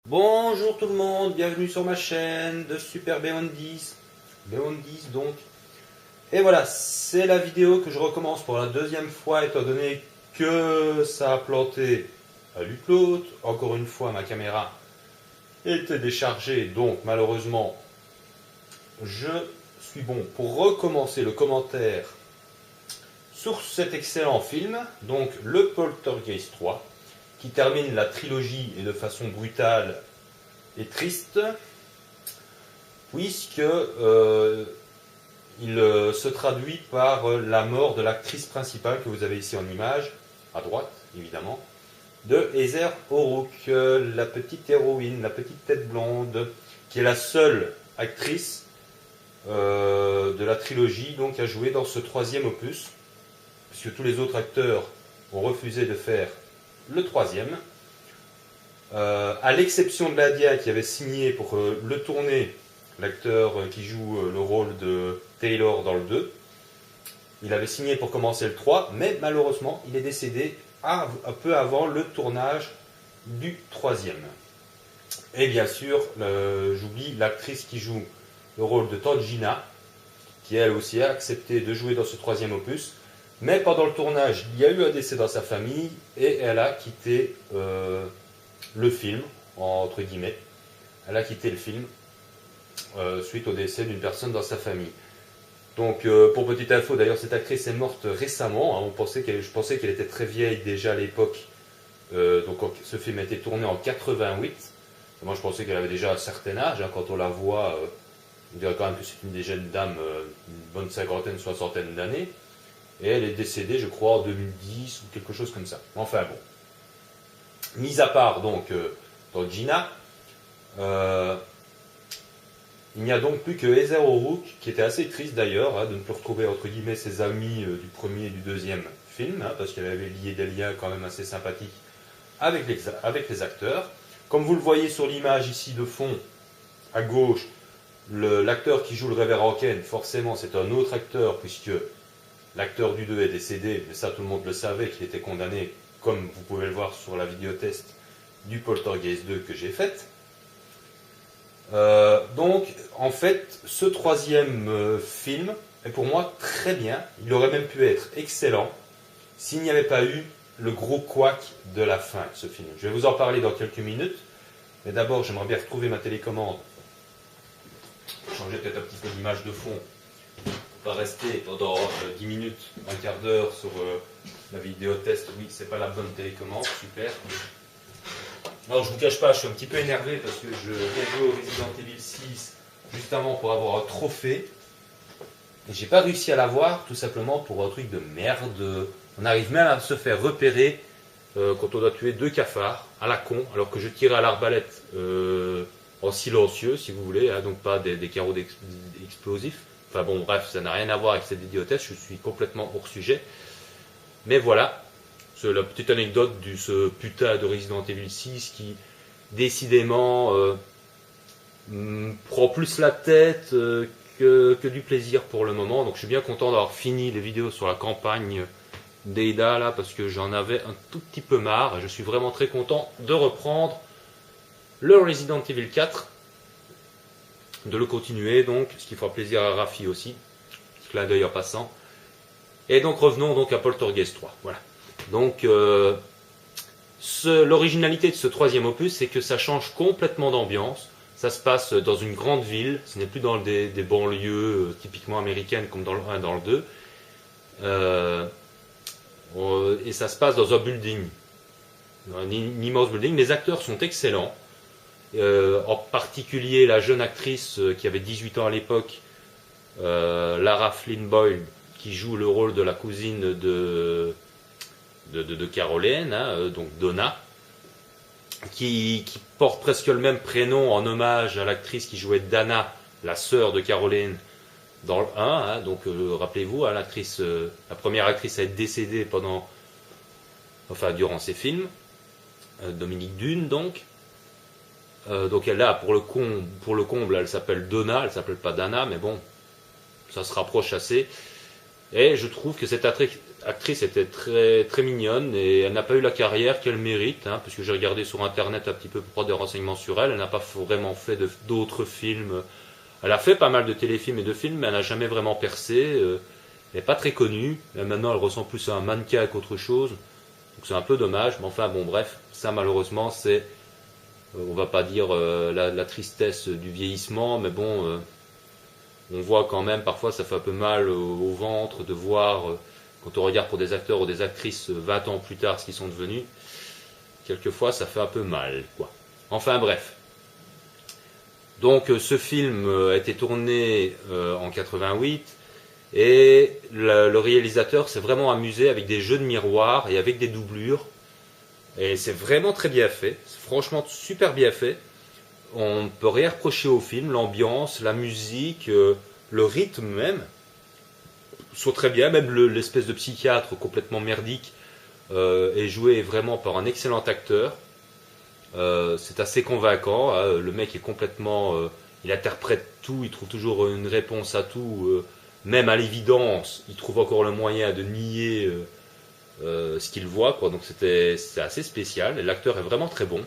Bonjour tout le monde, bienvenue sur ma chaîne de Super B10. B10 donc. Et voilà, c'est la vidéo que je recommence pour la deuxième fois étant donné que ça a planté à l'upload. Encore une fois, ma caméra était déchargée, donc malheureusement, je suis bon pour recommencer le commentaire sur cet excellent film, donc le Poltergeist 3, qui termine la trilogie et de façon brutale et triste, puisque il se traduit par la mort de l'actrice principale que vous avez ici en image, à droite évidemment, de Heather O'Rourke, la petite héroïne, la petite tête blonde, qui est la seule actrice de la trilogie donc à jouer dans ce troisième opus, puisque tous les autres acteurs ont refusé de faire le troisième, à l'exception de Nadia qui avait signé pour le tourner, l'acteur qui joue le rôle de Taylor dans le 2. Il avait signé pour commencer le 3, mais malheureusement il est décédé un peu avant le tournage du troisième. Et bien sûr, j'oublie l'actrice qui joue le rôle de Tangina, qui elle aussi a accepté de jouer dans ce troisième opus. Mais pendant le tournage, il y a eu un décès dans sa famille et elle a quitté le film, entre guillemets. Elle a quitté le film suite au décès d'une personne dans sa famille. Donc, pour petite info, d'ailleurs, cette actrice est morte récemment. Hein, je pensais qu'elle était très vieille déjà à l'époque. Donc, ce film a été tourné en 88. Moi, je pensais qu'elle avait déjà un certain âge. Hein, quand on la voit, on dirait quand même que c'est une des jeunes dames, une bonne cinquantaine, soixantaine d'années. Et elle est décédée, je crois, en 2010 ou quelque chose comme ça. Enfin bon. Mis à part donc Tangina, il n'y a donc plus que Heather O'Rourke, qui était assez triste d'ailleurs, hein, de ne plus retrouver entre guillemets ses amis du premier et du deuxième film, hein, parce qu'elle avait lié des liens quand même assez sympathiques avec les acteurs. Comme vous le voyez sur l'image ici de fond, à gauche, l'acteur qui joue le révérend Ken, forcément c'est un autre acteur, puisque l'acteur du 2 est décédé, mais ça tout le monde le savait, qu'il était condamné, comme vous pouvez le voir sur la vidéo test du Poltergeist 2 que j'ai faite. Donc, en fait, ce troisième film est pour moi très bien. Il aurait même pu être excellent s'il n'y avait pas eu le gros couac de la fin de ce film. Je vais vous en parler dans quelques minutes, mais d'abord, j'aimerais bien retrouver ma télécommande. Changer peut-être un petit peu l'image de fond. Pas rester pendant 10 minutes, un quart d'heure sur la vidéo test. Oui, c'est pas la bonne télécommande, super. Alors je vous cache pas, je suis un petit peu énervé parce que je viens jouer au Resident Evil 6 juste avant pour avoir un trophée. Et j'ai pas réussi à l'avoir tout simplement pour un truc de merde. On arrive même à se faire repérer quand on doit tuer 2 cafards à la con, alors que je tirais à l'arbalète en silencieux si vous voulez, hein, donc pas des carreaux explosifs. Enfin bon, bref, ça n'a rien à voir avec cette vidéothèse, je suis complètement hors sujet. Mais voilà, c'est la petite anecdote de ce putain de Resident Evil 6 qui, décidément, prend plus la tête que du plaisir pour le moment. Donc je suis bien content d'avoir fini les vidéos sur la campagne d'Ada, là, parce que j'en avais un tout petit peu marre. Et je suis vraiment très content de reprendre le Resident Evil 4. De le continuer donc, ce qui fera plaisir à Rafi aussi, clin d'œil en passant. Et donc revenons donc à Poltergeist 3. Voilà. Donc l'originalité de ce troisième opus, c'est que ça change complètement d'ambiance. Ça se passe dans une grande ville, ce n'est plus dans des banlieues typiquement américaines comme dans le 1 et dans le 2. Et ça se passe dans un building, un immense building. Les acteurs sont excellents. En particulier la jeune actrice qui avait 18 ans à l'époque, Lara Flynn Boyle, qui joue le rôle de la cousine de Caroline, hein, donc Donna, qui porte presque le même prénom en hommage à l'actrice qui jouait Dana, la sœur de Caroline, dans le 1. Hein, donc rappelez-vous, hein, la première actrice à être décédée durant ses films, Dominique Dune donc. Donc elle là pour le comble, elle s'appelle Donna, elle s'appelle pas Dana, mais bon, ça se rapproche assez. Et je trouve que cette actrice était très, très mignonne et elle n'a pas eu la carrière qu'elle mérite, hein, parce que j'ai regardé sur internet un petit peu pour prendre des renseignements sur elle. Elle n'a pas vraiment fait d'autres films. Elle a fait pas mal de téléfilms et de films, mais elle n'a jamais vraiment percé. Elle n'est pas très connue. Et maintenant, elle ressemble plus à un mannequin qu'autre chose. Donc c'est un peu dommage, mais enfin bon, bref, ça malheureusement, c'est, on va pas dire la tristesse du vieillissement, mais bon, on voit quand même, parfois ça fait un peu mal au ventre de voir, quand on regarde pour des acteurs ou des actrices 20 ans plus tard ce qu'ils sont devenus, quelquefois ça fait un peu mal, quoi. Enfin bref. Donc ce film a été tourné en 88 et le réalisateur s'est vraiment amusé avec des jeux de miroirs et avec des doublures. Et c'est vraiment très bien fait, c'est franchement super bien fait. On ne peut rien reprocher au film, l'ambiance, la musique, le rythme même, sont très bien, même l'espèce de psychiatre complètement merdique est joué vraiment par un excellent acteur. C'est assez convaincant, hein. Le mec est complètement... il interprète tout, il trouve toujours une réponse à tout, même à l'évidence, il trouve encore le moyen de nier ce qu'il voit, quoi. Donc c'est assez spécial, et l'acteur est vraiment très bon.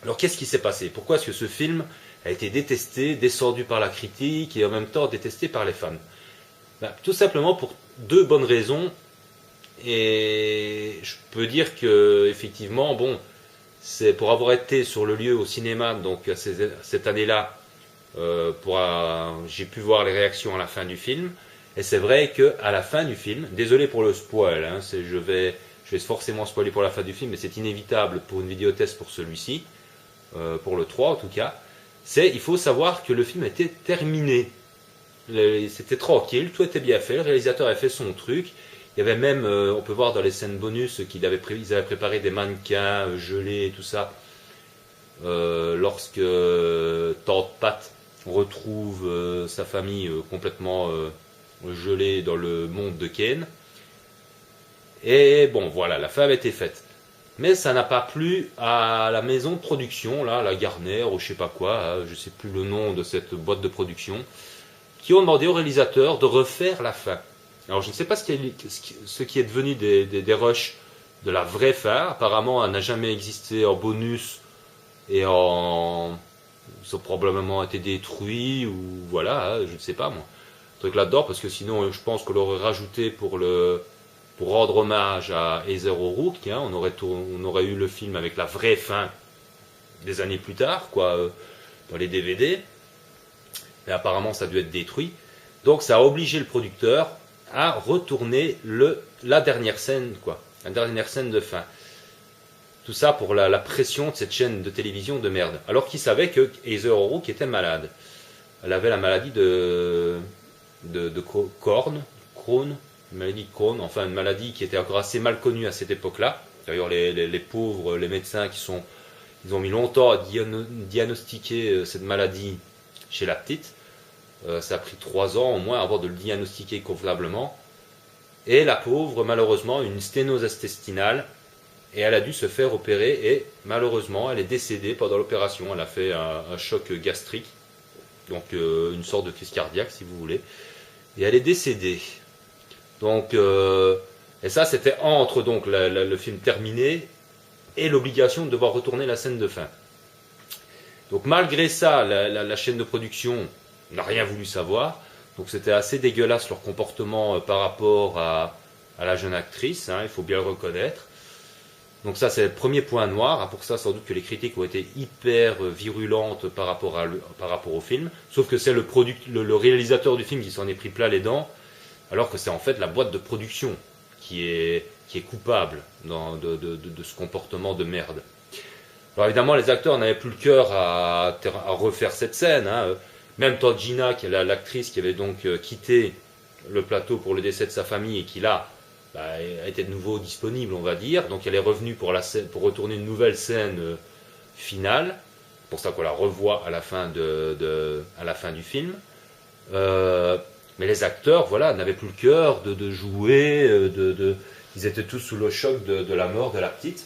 Alors qu'est-ce qui s'est passé? Pourquoi est-ce que ce film a été détesté, descendu par la critique, et en même temps détesté par les fans? Ben, tout simplement pour deux bonnes raisons, et je peux dire que effectivement, bon, c'est pour avoir été sur le lieu au cinéma, donc cette année-là, j'ai pu voir les réactions à la fin du film. Et c'est vrai qu'à la fin du film, désolé pour le spoil, hein, je vais forcément spoiler pour la fin du film, mais c'est inévitable pour une vidéotest pour celui-ci, pour le 3 en tout cas, il faut savoir que le film était terminé. C'était tranquille, tout était bien fait, le réalisateur a fait son truc. Il y avait même, on peut voir dans les scènes bonus qu'ils avaient préparé des mannequins gelés et tout ça. Lorsque Tante Pat retrouve sa famille complètement gelée dans le monde de Ken. Et bon, voilà, la fin avait été faite. Mais ça n'a pas plu à la maison de production, là, la Garner ou je sais pas quoi, hein, je sais plus le nom de cette boîte de production, qui ont demandé au réalisateur de refaire la fin. Alors je ne sais pas ce qui est devenu des rushs de la vraie fin. Apparemment, elle n'a jamais existé en bonus et ça a probablement été détruit ou voilà, je ne sais pas moi. Un truc là-dedans parce que sinon, je pense qu'on l'aurait rajouté pour rendre hommage à Heather O'Rourke. Hein, on aurait eu le film avec la vraie fin des années plus tard, quoi, dans les DVD. Mais apparemment, ça a dû être détruit. Donc, ça a obligé le producteur à retourner la dernière scène, quoi, la dernière scène de fin. Tout ça pour la pression de cette chaîne de télévision de merde. Alors qu'il savait que Heather O'Rourke était malade. Elle avait la maladie de Crohn, une maladie de Crohn, enfin une maladie qui était encore assez mal connue à cette époque-là. D'ailleurs, les pauvres, les médecins ils ont mis longtemps à diagnostiquer cette maladie chez la petite. Ça a pris 3 ans au moins avant de le diagnostiquer convenablement. Et la pauvre, malheureusement, une sténose intestinale. Et elle a dû se faire opérer. Et malheureusement, elle est décédée pendant l'opération. Elle a fait un choc gastrique. Donc une sorte de crise cardiaque, si vous voulez. Et elle est décédée. Donc, et ça, c'était entre donc, le film terminé et l'obligation de devoir retourner la scène de fin. Donc malgré ça, la chaîne de production n'a rien voulu savoir. Donc c'était assez dégueulasse leur comportement par rapport à la jeune actrice, hein, il faut bien le reconnaître. Donc ça c'est le premier point noir, hein, pour ça sans doute que les critiques ont été hyper virulentes par rapport au film. Sauf que c'est le réalisateur du film qui s'en est pris plein les dents, alors que c'est en fait la boîte de production qui est coupable de ce comportement de merde. Alors évidemment les acteurs n'avaient plus le cœur à refaire cette scène, hein. Même Todd Gina, qui est l'actrice qui avait donc quitté le plateau pour le décès de sa famille et qui là a été de nouveau disponible, on va dire. Donc elle est revenue pour retourner une nouvelle scène finale. C'est pour ça qu'on la revoit à la fin du film. Mais les acteurs, voilà, n'avaient plus le cœur de jouer. Ils étaient tous sous le choc de la mort de la petite.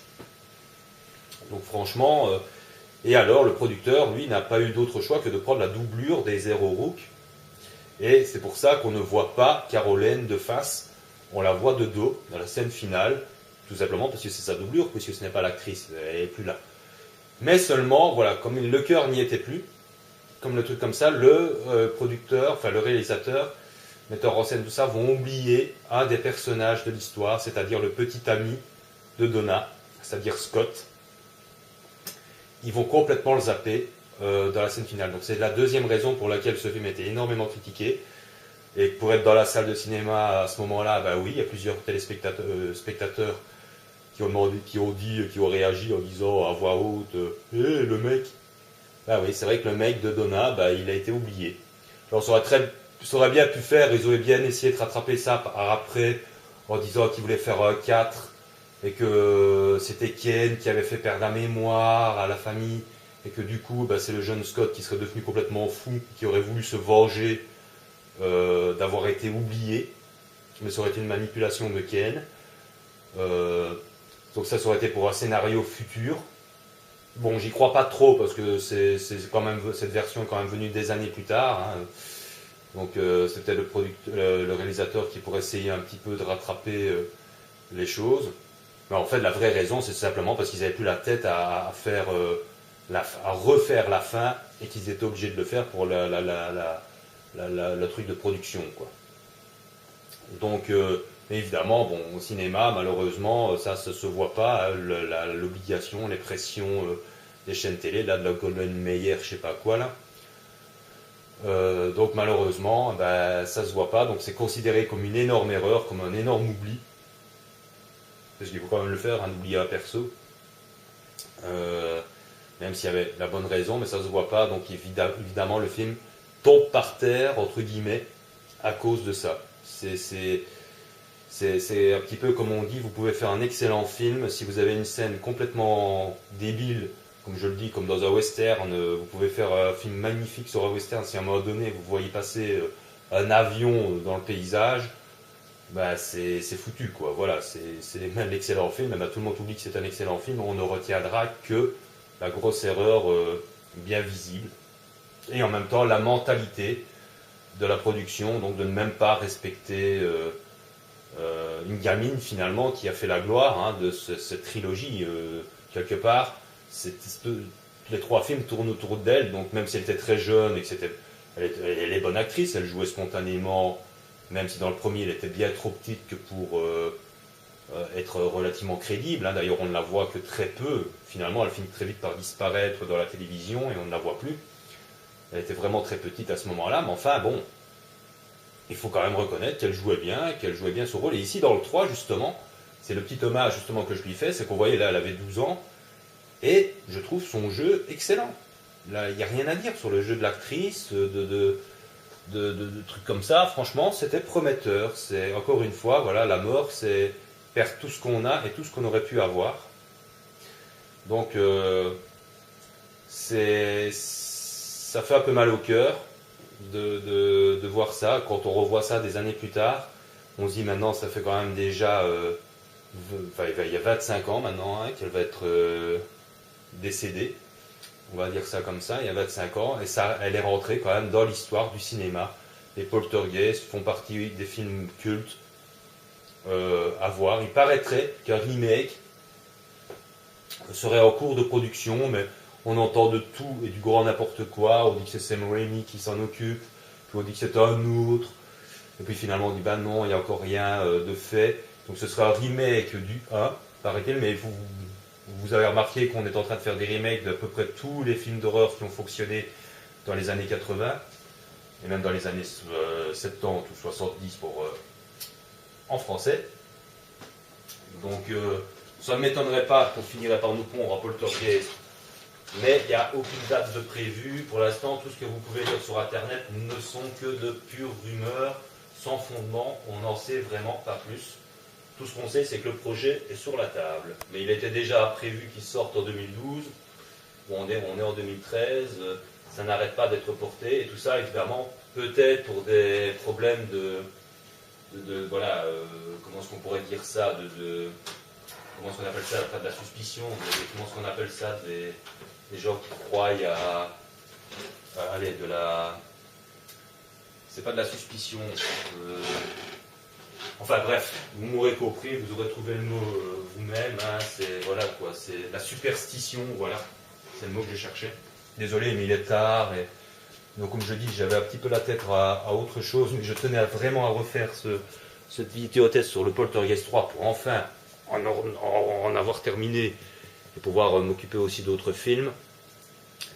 Donc franchement. Et alors, le producteur, lui, n'a pas eu d'autre choix que de prendre la doublure d'Heather O'Rourke. Et c'est pour ça qu'on ne voit pas Caroline de face on la voit de dos dans la scène finale, tout simplement parce que c'est sa doublure, puisque ce n'est pas l'actrice, elle n'est plus là. Mais seulement, voilà, comme le cœur n'y était plus, comme le truc comme ça, le producteur, enfin le réalisateur, metteur en scène, tout ça, vont oublier un des personnages de l'histoire, c'est-à-dire le petit ami de Donna, c'est-à-dire Scott. Ils vont complètement le zapper dans la scène finale. Donc c'est la deuxième raison pour laquelle ce film a été énormément critiqué. Et pour être dans la salle de cinéma à ce moment-là, bah oui, il y a plusieurs spectateurs qui ont réagi en disant à voix haute, le mec. Bah oui, c'est vrai que le mec de Donna, bah, il a été oublié. Alors ça aurait bien pu faire, ils auraient bien essayé de rattraper ça après en disant qu'ils voulaient faire 4 et que c'était Ken qui avait fait perdre la mémoire à la famille et que du coup bah, c'est le jeune Scott qui serait devenu complètement fou, qui aurait voulu se venger d'avoir été oublié, mais ça aurait été une manipulation de Ken. Donc ça aurait été pour un scénario futur. Bon, j'y crois pas trop parce que c'est quand même, cette version est quand même venue des années plus tard. Hein. Donc c'était le réalisateur qui pourrait essayer un petit peu de rattraper les choses. Mais en fait, la vraie raison, c'est simplement parce qu'ils n'avaient plus la tête à refaire la fin et qu'ils étaient obligés de le faire pour le truc de production, quoi. Donc, évidemment, bon, au cinéma, malheureusement, ça ne se voit pas, hein, l'obligation, les pressions des chaînes télé, là, de la Golden Mayer, je sais pas quoi, là. Donc, malheureusement, ben, ça se voit pas, donc c'est considéré comme une énorme erreur, comme un énorme oubli. Parce qu'il faut quand même le faire, hein, oublier un perso. Même s'il y avait la bonne raison, mais ça ne se voit pas, donc évidemment, le film tombe par terre, entre guillemets, à cause de ça. C'est un petit peu comme on dit, vous pouvez faire un excellent film si vous avez une scène complètement débile, comme je le dis, comme dans un western, vous pouvez faire un film magnifique sur un western si à un moment donné vous voyez passer un avion dans le paysage, bah c'est foutu quoi. Voilà, c'est même l'excellent film, même tout le monde oublie que c'est un excellent film, on ne retiendra que la grosse erreur bien visible et en même temps la mentalité de la production, donc de ne même pas respecter une gamine finalement qui a fait la gloire hein, de cette trilogie quelque part. Les 3 films tournent autour d'elle, donc même si elle était très jeune et que elle est bonne actrice, elle jouait spontanément, même si dans le premier elle était bien trop petite que pour être relativement crédible. Hein. D'ailleurs on ne la voit que très peu, finalement elle finit très vite par disparaître dans la télévision et on ne la voit plus. Elle était vraiment très petite à ce moment-là, mais enfin bon, il faut quand même reconnaître qu'elle jouait bien son rôle. Et ici, dans le 3, justement, c'est le petit hommage justement que je lui fais, c'est qu'on voyait là, elle avait 12 ans, et je trouve son jeu excellent. Là, il n'y a rien à dire sur le jeu de l'actrice, de trucs comme ça. Franchement, c'était prometteur. C'est encore une fois, voilà, la mort, c'est perdre tout ce qu'on a et tout ce qu'on aurait pu avoir. Donc, ça fait un peu mal au cœur. De voir ça, quand on revoit ça des années plus tard, on se dit maintenant ça fait quand même déjà il y a 25 ans maintenant hein, qu'elle va être décédée, on va dire ça comme ça, il y a 25 ans, et ça, elle est rentrée quand même dans l'histoire du cinéma. Les Poltergeist font partie des films cultes à voir. Il paraîtrait qu'un remake serait en cours de production, mais on entend de tout et du grand n'importe quoi. On dit que c'est Sam Raimi qui s'en occupe, puis on dit que c'est un autre, et puis finalement on dit bah non, il n'y a encore rien de fait. Donc ce sera un remake du 1, paraît-il, mais vous avez remarqué qu'on est en train de faire des remakes d'à peu près tous les films d'horreur qui ont fonctionné dans les années 80, et même dans les années 70 ou 70 en français. Donc ça ne m'étonnerait pas qu'on finirait par nous pondre en Poltergeist. Mais il n'y a aucune date de prévue. Pour l'instant, tout ce que vous pouvez lire sur Internet ne sont que de pures rumeurs, sans fondement. On n'en sait vraiment pas plus. Tout ce qu'on sait, c'est que le projet est sur la table. Mais il était déjà prévu qu'il sorte en 2012. On est en 2013. Ça n'arrête pas d'être porté. Et tout ça, évidemment, peut-être pour des problèmes voilà, comment est-ce qu'on pourrait dire ça, comment est-ce qu'on appelle ça, pas de la suspicion, comment est-ce qu'on appelle ça, des gens qui croient allez, c'est pas de la suspicion, Enfin bref, vous m'aurez compris, vous aurez trouvé le mot vous-même, hein, c'est voilà quoi, c'est la superstition, voilà, c'est le mot que j'ai cherché. Désolé, mais il est tard, et donc comme je dis, j'avais un petit peu la tête à autre chose, mais je tenais vraiment à refaire cette vidéo test sur le Poltergeist 3 pour enfin en avoir terminé et pouvoir m'occuper aussi d'autres films.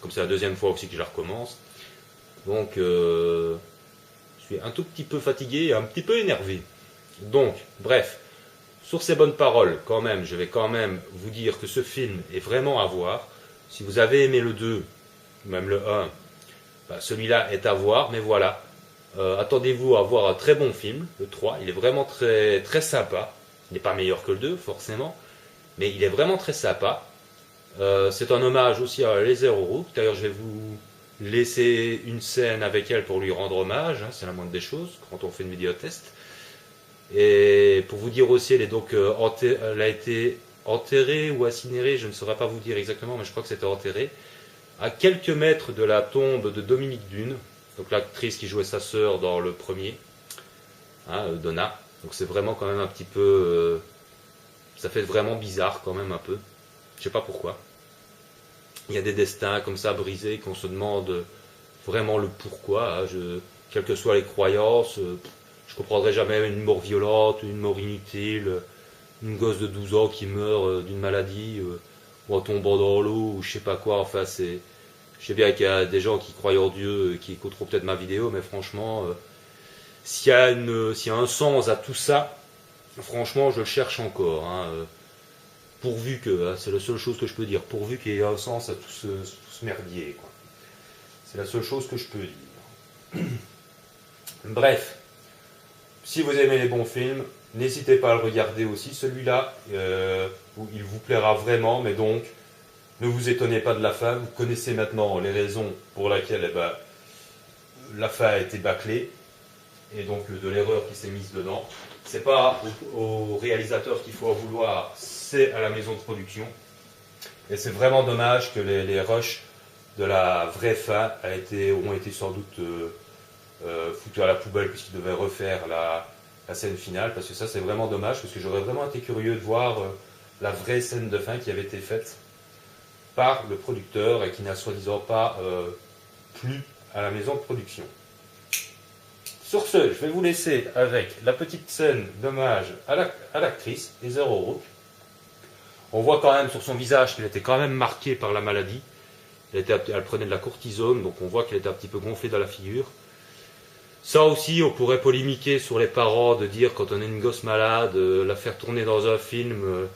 Comme c'est la deuxième fois aussi que je la recommence. Donc je suis un tout petit peu fatigué et un petit peu énervé. Donc, bref, sur ces bonnes paroles, quand même, je vais quand même vous dire que ce film est vraiment à voir. Si vous avez aimé le 2, même le 1, bah, celui-là est à voir, mais voilà. Attendez-vous à voir un très bon film, le 3. Il est vraiment très, très sympa. Il n'est pas meilleur que le 2, forcément, mais il est vraiment très sympa. C'est un hommage aussi à Heather O'Rourke. D'ailleurs, je vais vous laisser une scène avec elle pour lui rendre hommage. Hein, c'est la moindre des choses quand on fait une vidéo test. Et pour vous dire aussi, elle a été enterrée ou incinérée, je ne saurais pas vous dire exactement, mais je crois que c'était enterrée, à quelques mètres de la tombe de Dominique Dune, donc l'actrice qui jouait sa sœur dans le premier, hein, Donna. Donc c'est vraiment quand même un petit peu... ça fait vraiment bizarre quand même un peu. Je sais pas pourquoi. Il y a des destins comme ça brisés qu'on se demande vraiment le pourquoi. Hein. Quelles que soient les croyances, je comprendrai jamais une mort violente, une mort inutile, une gosse de 12 ans qui meurt d'une maladie, ou en tombant dans l'eau, ou je sais pas quoi. Enfin, je sais bien qu'il y a des gens qui croient en Dieu, qui écouteront peut-être ma vidéo, mais franchement, s'il y a un sens à tout ça, franchement, je le cherche encore. Hein. Pourvu que, hein, c'est la seule chose que je peux dire, pourvu qu'il y ait un sens à tout ce merdier. Quoi. C'est la seule chose que je peux dire. Bref, si vous aimez les bons films, n'hésitez pas à le regarder aussi. Celui-là, il vous plaira vraiment, mais donc, ne vous étonnez pas de la fin. Vous connaissez maintenant les raisons pour lesquelles la fin a été bâclée, et donc de l'erreur qui s'est mise dedans. C'est pas au réalisateur qu'il faut en vouloir, c'est à la maison de production. Et c'est vraiment dommage que les rushs de la vraie fin ont été sans doute foutus à la poubelle puisqu'ils devaient refaire la scène finale, parce que ça c'est vraiment dommage, parce que j'aurais vraiment été curieux de voir la vraie scène de fin qui avait été faite par le producteur et qui n'a soi-disant pas plu à la maison de production. Sur ce, je vais vous laisser avec la petite scène d'hommage à l'actrice, Heather O'Rourke. On voit quand même sur son visage qu'elle était quand même marquée par la maladie. Elle prenait de la cortisone, donc on voit qu'elle était un petit peu gonflée dans la figure. Ça aussi, on pourrait polémiquer sur les parents, de dire quand on a une gosse malade, la faire tourner dans un film.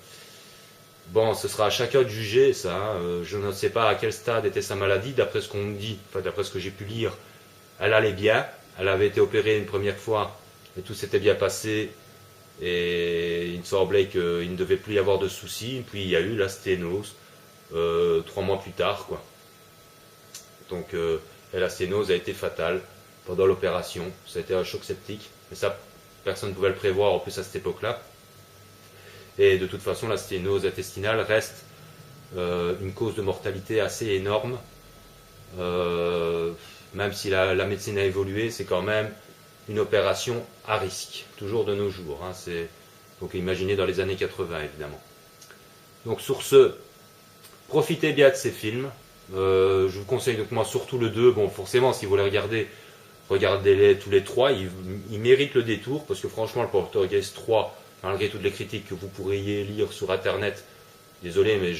Bon, ce sera à chacun de juger ça. Hein. Je ne sais pas à quel stade était sa maladie, d'après ce qu'on me dit, enfin d'après ce que j'ai pu lire, elle allait bien. Elle avait été opérée une première fois et tout s'était bien passé. Et il me semblait qu'il ne devait plus y avoir de soucis. Puis il y a eu la sténose 3 mois plus tard, quoi. Donc et la sténose a été fatale pendant l'opération. Ça a été un choc septique. Mais ça, personne ne pouvait le prévoir en plus à cette époque-là. Et de toute façon, la sténose intestinale reste une cause de mortalité assez énorme. Même si la médecine a évolué, c'est quand même une opération à risque, toujours de nos jours. Hein, donc imaginez dans les années 80, évidemment. Donc sur ce, profitez bien de ces films. Je vous conseille donc moi surtout le 2. Bon, forcément, si vous les regardez, regardez-les tous les 3. Ils méritent le détour, parce que franchement, le Poltergeist 3, malgré toutes les critiques que vous pourriez lire sur Internet, désolé, mais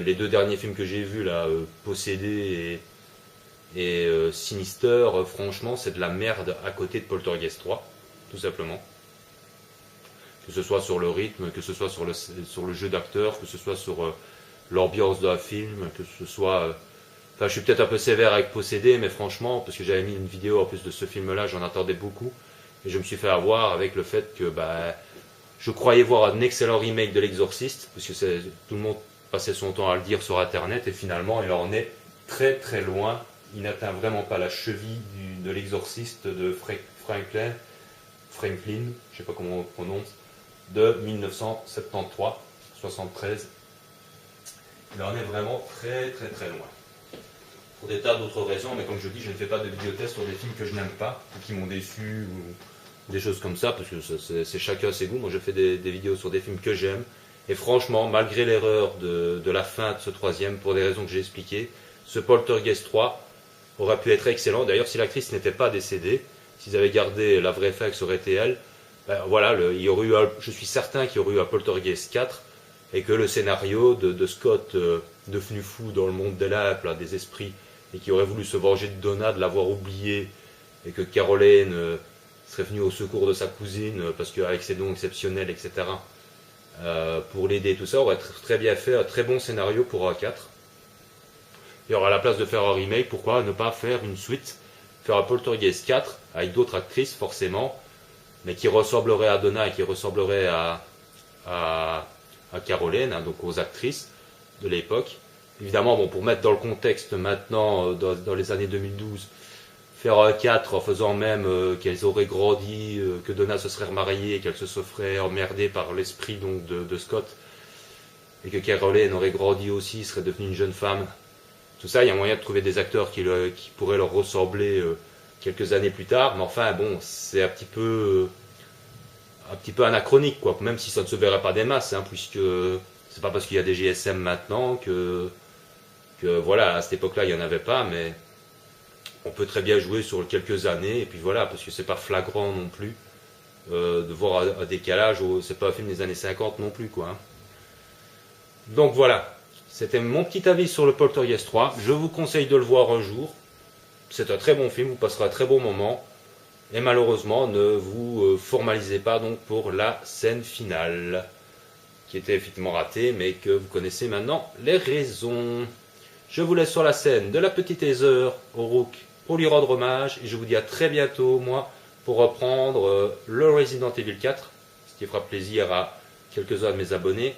les 2 derniers films que j'ai vus, là, Possédé et Sinister, franchement, c'est de la merde à côté de Poltergeist 3, tout simplement. Que ce soit sur le rythme, que ce soit sur le jeu d'acteur, que ce soit sur l'ambiance d'un film, que ce soit... Enfin, je suis peut-être un peu sévère avec Possédé, mais franchement, parce que j'avais mis une vidéo en plus de ce film-là, j'en attendais beaucoup, et je me suis fait avoir avec le fait que je croyais voir un excellent remake de l'Exorciste, parce que tout le monde passait son temps à le dire sur Internet, et finalement, il en est très très loin. Il n'atteint vraiment pas la cheville de l'exorciste de Franklin, je ne sais pas comment on prononce, de 1973, 73. Il en est vraiment très très très loin. Pour des tas d'autres raisons, mais comme je dis, je ne fais pas de vidéo test sur des films que je n'aime pas, ou qui m'ont déçu, des choses comme ça, parce que c'est chacun ses goûts. Moi, je fais des vidéos sur des films que j'aime. Et franchement, malgré l'erreur de la fin de ce troisième, pour des raisons que j'ai expliquées, ce Poltergeist 3 aurait pu être excellent. D'ailleurs, si l'actrice n'était pas décédée, s'ils avaient gardé la vraie fin que ça aurait été elle, ben voilà, il y aurait eu je suis certain qu'il y aurait eu un Poltergeist 4 et que le scénario de Scott devenu fou dans le monde des lampes, là, des esprits, et qui aurait voulu se venger de Donna, de l'avoir oublié, et que Caroline serait venue au secours de sa cousine, parce qu'avec ses dons exceptionnels, etc., pour l'aider, tout ça, aurait très bien fait un très bon scénario pour un 4. Et alors à la place de faire un remake, pourquoi ne pas faire une suite, faire un Poltergeist 4, avec d'autres actrices forcément, mais qui ressemblerait à Donna et qui ressemblerait à Caroline, hein, donc aux actrices de l'époque. Évidemment, bon, pour mettre dans le contexte maintenant, dans les années 2012, faire un 4 en faisant même qu'elles auraient grandi, que Donna se serait remariée, qu'elle se ferait emmerder par l'esprit donc de Scott, et que Caroline aurait grandi aussi, serait devenue une jeune femme. Tout ça, il y a moyen de trouver des acteurs qui pourraient leur ressembler quelques années plus tard, mais enfin bon, c'est un petit peu anachronique, quoi, même si ça ne se verrait pas des masses, hein, puisque c'est pas parce qu'il y a des GSM maintenant que voilà, à cette époque-là, il n'y en avait pas, mais on peut très bien jouer sur quelques années, et puis voilà, parce que c'est pas flagrant non plus de voir un décalage, c'est pas un film des années 50 non plus, quoi. Hein. Donc voilà, c'était mon petit avis sur le Poltergeist 3. Je vous conseille de le voir un jour. C'est un très bon film, vous passerez un très bon moment. Et malheureusement, ne vous formalisez pas donc pour la scène finale, qui était effectivement ratée, mais que vous connaissez maintenant les raisons. Je vous laisse sur la scène de la petite Heather O'Rourke pour lui rendre hommage, et je vous dis à très bientôt, moi, pour reprendre le Resident Evil 4, ce qui fera plaisir à quelques-uns de mes abonnés.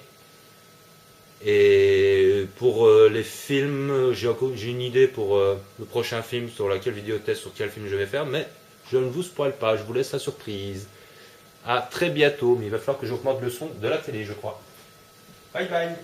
Et pour les films, j'ai une idée pour le prochain film, sur laquelle vidéo test sur quel film je vais faire, mais je ne vous spoil pas, je vous laisse la surprise. À très bientôt, mais il va falloir que j'augmente le son de la télé, je crois. Bye bye.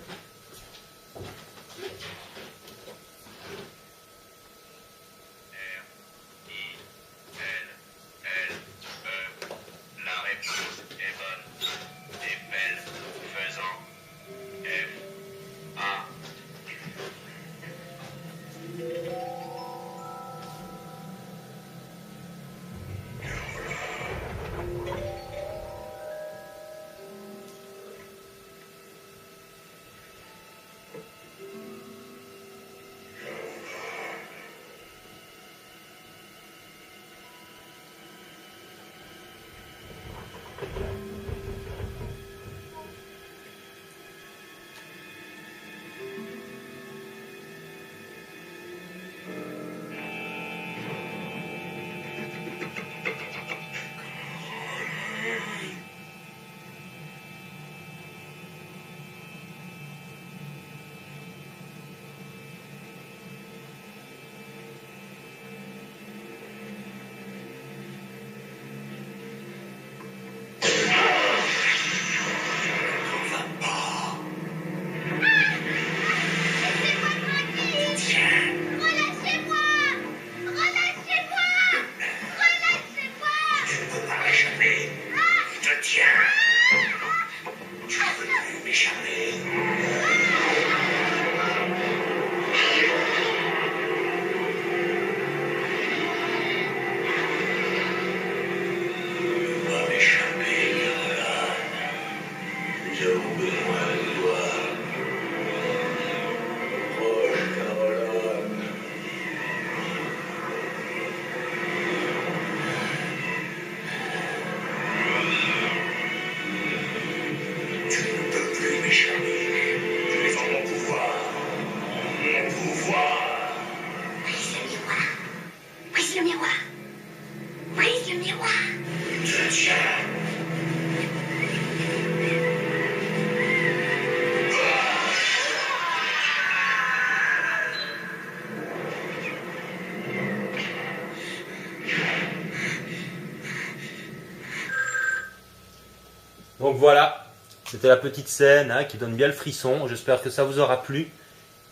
Donc voilà, c'était la petite scène hein, qui donne bien le frisson. J'espère que ça vous aura plu.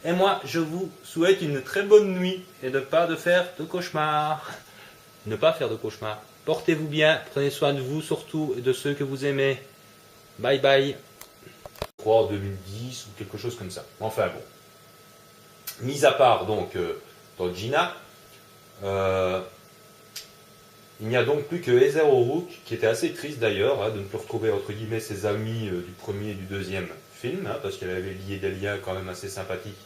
Et moi, je vous souhaite une très bonne nuit et ne pas faire de cauchemars. Ne pas faire de cauchemars. Portez-vous bien, prenez soin de vous surtout et de ceux que vous aimez. Bye bye. Je crois en 2010 ou quelque chose comme ça. Enfin bon. Mis à part donc dans Gina, il n'y a donc plus que Heather O'Rourke, qui était assez triste d'ailleurs, de ne plus retrouver entre guillemets ses amis du premier et du deuxième film, parce qu'elle avait lié des liens quand même assez sympathiques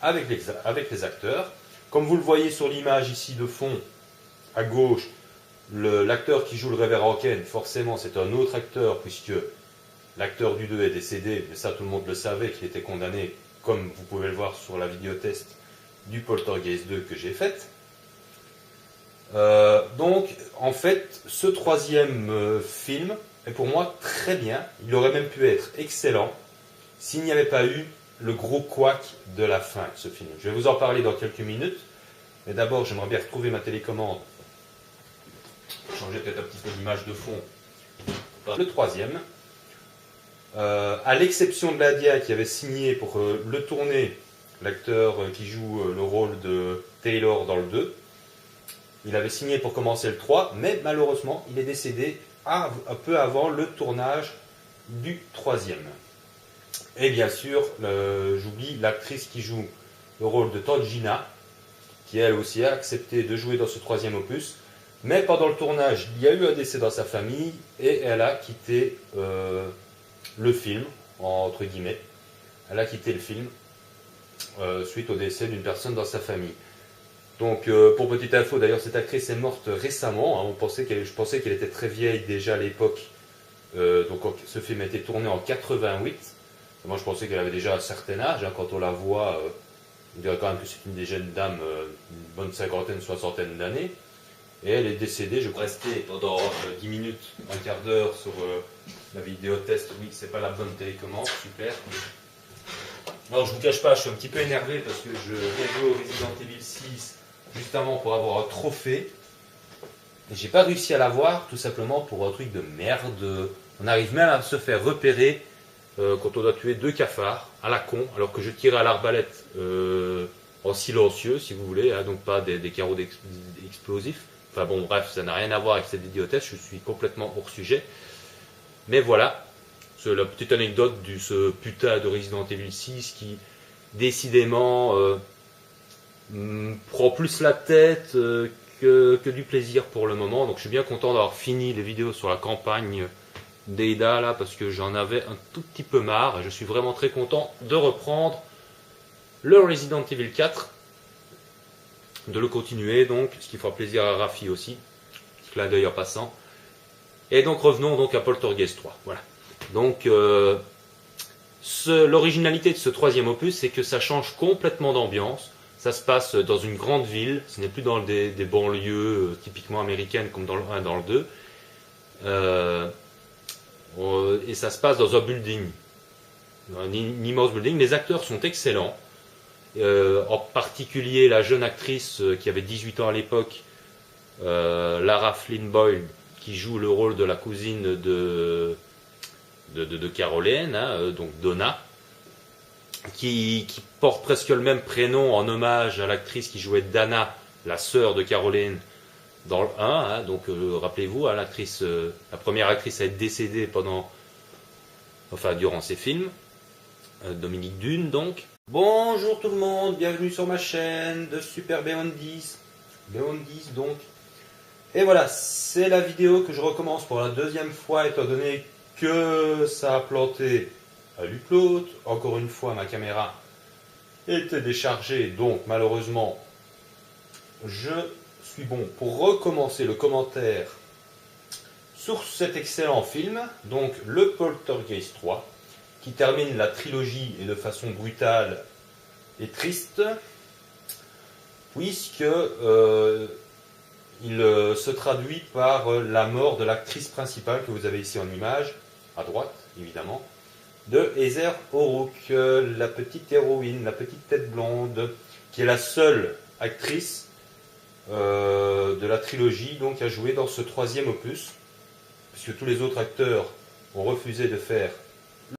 avec les acteurs. Comme vous le voyez sur l'image ici de fond, à gauche, l'acteur qui joue le révérend Ken, forcément c'est un autre acteur, puisque l'acteur du 2 est décédé, mais ça tout le monde le savait, qu'il était condamné, comme vous pouvez le voir sur la vidéo test du Poltergeist 2 que j'ai faite. Donc, en fait, ce troisième film est pour moi très bien. Il aurait même pu être excellent s'il n'y avait pas eu le gros couac de la fin de ce film. Je vais vous en parler dans quelques minutes. Mais d'abord, j'aimerais bien retrouver ma télécommande. Changer peut-être un petit peu l'image de fond. Le troisième, à l'exception de Ladia qui avait signé pour le tourner, l'acteur qui joue le rôle de Taylor dans le 2, il avait signé pour commencer le 3, mais malheureusement, il est décédé un peu avant le tournage du troisième. Et bien sûr, j'oublie l'actrice qui joue le rôle de Tangina, qui elle aussi a accepté de jouer dans ce troisième opus. Mais pendant le tournage, il y a eu un décès dans sa famille et elle a quitté le film, entre guillemets. Elle a quitté le film suite au décès d'une personne dans sa famille. Donc, pour petite info, d'ailleurs, cette actrice est morte récemment. Hein, je pensais qu'elle était très vieille déjà à l'époque. Donc, ce film a été tourné en 88. Moi, je pensais qu'elle avait déjà un certain âge. Hein, quand on la voit, on dirait quand même que c'est une des jeunes dames, une bonne cinquantaine, soixantaine d'années. Et elle est décédée, je crois, restée pendant 10 minutes, un quart d'heure sur la vidéo test. Oui, c'est pas la bonne télécommande, super. Alors, je vous cache pas, je suis un petit peu énervé parce que je viens jouer au Resident Evil 6 juste avant pour avoir un trophée. Et j'ai pas réussi à l'avoir, tout simplement pour un truc de merde. On arrive même à se faire repérer quand on doit tuer 2 cafards à la con, alors que je tirais à l'arbalète en silencieux, si vous voulez, hein, donc pas des carreaux explosifs. Enfin bon, bref, ça n'a rien à voir avec cette idiotesse, je suis complètement hors sujet. Mais voilà, c'est la petite anecdote de ce putain de Resident Evil 6 qui, décidément, prend plus la tête que du plaisir pour le moment. Donc je suis bien content d'avoir fini les vidéos sur la campagne d'Ada, là, parce que j'en avais un tout petit peu marre. Et je suis vraiment très content de reprendre le Resident Evil 4. De le continuer donc, ce qui fera plaisir à Rafi aussi, petit clin d'œil en passant. Et donc revenons donc à Poltergeist 3. Voilà. Donc l'originalité de ce troisième opus, c'est que ça change complètement d'ambiance. Ça se passe dans une grande ville, ce n'est plus dans des banlieues typiquement américaines comme dans le 1 et dans le 2. Et ça se passe dans un building, un immense building. Les acteurs sont excellents. En particulier la jeune actrice qui avait 18 ans à l'époque, Lara Flynn Boyle, qui joue le rôle de la cousine de Caroline, hein, donc Donna, qui porte presque le même prénom en hommage à l'actrice qui jouait Dana, la sœur de Caroline, dans le 1. Hein, donc rappelez-vous, hein, la première actrice à être décédée durant ces films, Dominique Dune donc. Bonjour tout le monde, bienvenue sur ma chaîne de Super Beyond 10 donc. Et voilà, c'est la vidéo que je recommence pour la deuxième fois, étant donné que ça a planté à l'upload. Encore une fois, ma caméra était déchargée, donc malheureusement, je suis bon pour recommencer le commentaire sur cet excellent film, donc le Poltergeist 3. Qui termine la trilogie et de façon brutale et triste, puisque il se traduit par la mort de l'actrice principale que vous avez ici en image, à droite évidemment, de Heather O'Rourke, la petite héroïne, la petite tête blonde, qui est la seule actrice de la trilogie donc à jouer dans ce troisième opus, puisque tous les autres acteurs ont refusé de faire